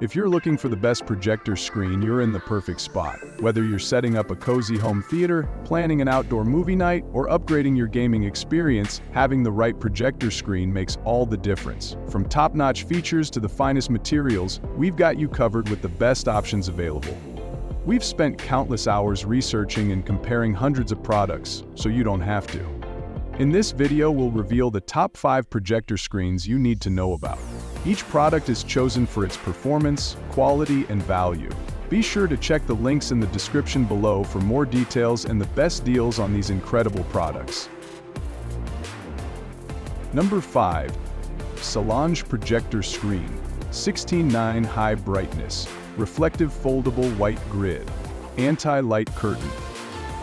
If you're looking for the best projector screen, you're in the perfect spot. Whether you're setting up a cozy home theater, planning an outdoor movie night, or upgrading your gaming experience, having the right projector screen makes all the difference. From top-notch features to the finest materials, we've got you covered with the best options available. We've spent countless hours researching and comparing hundreds of products, so you don't have to. In this video, we'll reveal the top 5 projector screens you need to know about. Each product is chosen for its performance, quality, and value. Be sure to check the links in the description below for more details and the best deals on these incredible products. Number 5. Salange Projector Screen. 16:9 High Brightness. Reflective Foldable White Grid. Anti-light curtain.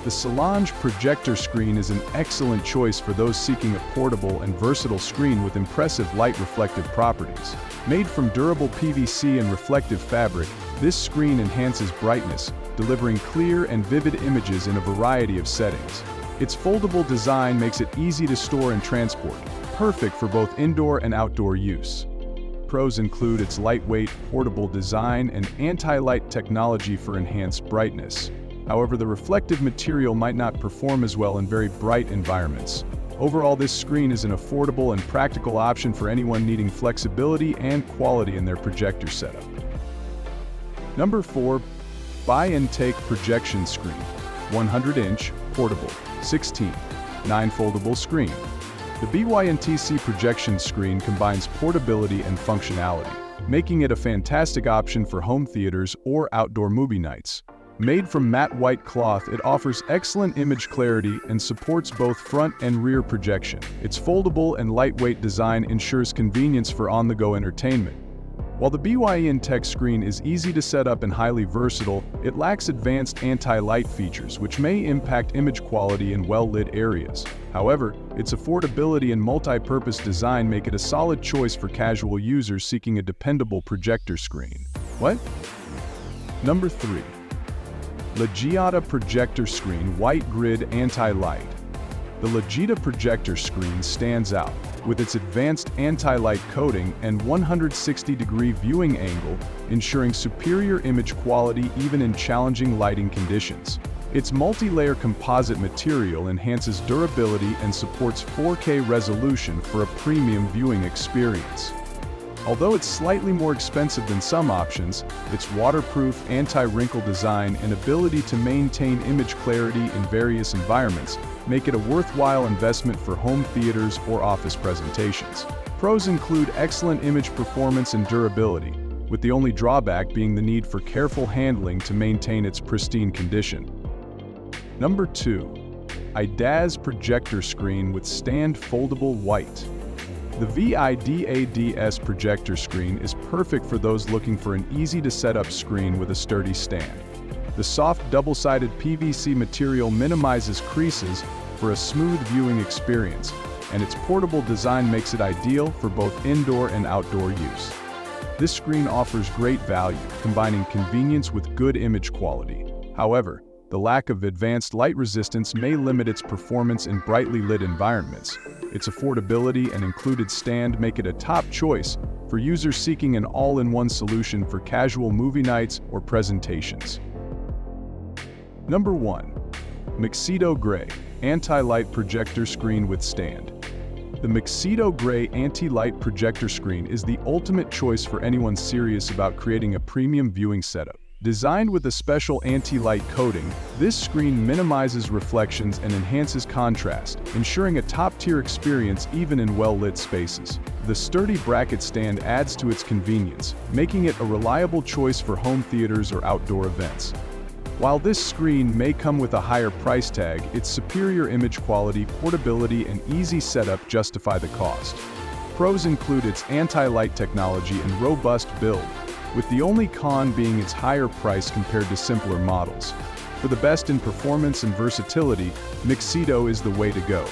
The Salange projector screen is an excellent choice for those seeking a portable and versatile screen with impressive light-reflective properties. Made from durable PVC and reflective fabric, this screen enhances brightness, delivering clear and vivid images in a variety of settings. Its foldable design makes it easy to store and transport, perfect for both indoor and outdoor use. Pros include its lightweight, portable design and anti-light technology for enhanced brightness. However, the reflective material might not perform as well in very bright environments. Overall, this screen is an affordable and practical option for anyone needing flexibility and quality in their projector setup. Number 4. BYINTEK Projection Screen. 100-inch, portable, 16:9 foldable screen. The BYINTEK projection screen combines portability and functionality, making it a fantastic option for home theaters or outdoor movie nights. Made from matte white cloth, it offers excellent image clarity and supports both front and rear projection. Its foldable and lightweight design ensures convenience for on-the-go entertainment. While the BYINTEK screen is easy to set up and highly versatile, it lacks advanced anti-light features, which may impact image quality in well-lit areas. However, its affordability and multi-purpose design make it a solid choice for casual users seeking a dependable projector screen. What? Number 3. LEJIADA Projector Screen White Grid Anti-Light. The LEJIADA projector screen stands out with its advanced anti-light coating and 160-degree viewing angle, ensuring superior image quality even in challenging lighting conditions. Its multi-layer composite material enhances durability and supports 4K resolution for a premium viewing experience. Although it's slightly more expensive than some options, its waterproof, anti-wrinkle design and ability to maintain image clarity in various environments make it a worthwhile investment for home theaters or office presentations. Pros include excellent image performance and durability, with the only drawback being the need for careful handling to maintain its pristine condition. Number 2. VEIDADZ Projector Screen with Stand Foldable White. The VEIDADZ projector screen is perfect for those looking for an easy-to-set-up screen with a sturdy stand. The soft double-sided PVC material minimizes creases for a smooth viewing experience, and its portable design makes it ideal for both indoor and outdoor use. This screen offers great value, combining convenience with good image quality. However, the lack of advanced light resistance may limit its performance in brightly lit environments. Its affordability and included stand make it a top choice for users seeking an all-in-one solution for casual movie nights or presentations. Number 1. MIXITO Gray Anti-Light Projector Screen with Stand. The MIXITO Gray Anti-Light Projector Screen is the ultimate choice for anyone serious about creating a premium viewing setup. Designed with a special anti-light coating, this screen minimizes reflections and enhances contrast, ensuring a top-tier experience even in well-lit spaces. The sturdy bracket stand adds to its convenience, making it a reliable choice for home theaters or outdoor events. While this screen may come with a higher price tag, its superior image quality, portability, and easy setup justify the cost. Pros include its anti-light technology and robust build, with the only con being its higher price compared to simpler models. For the best in performance and versatility, MIXITO is the way to go.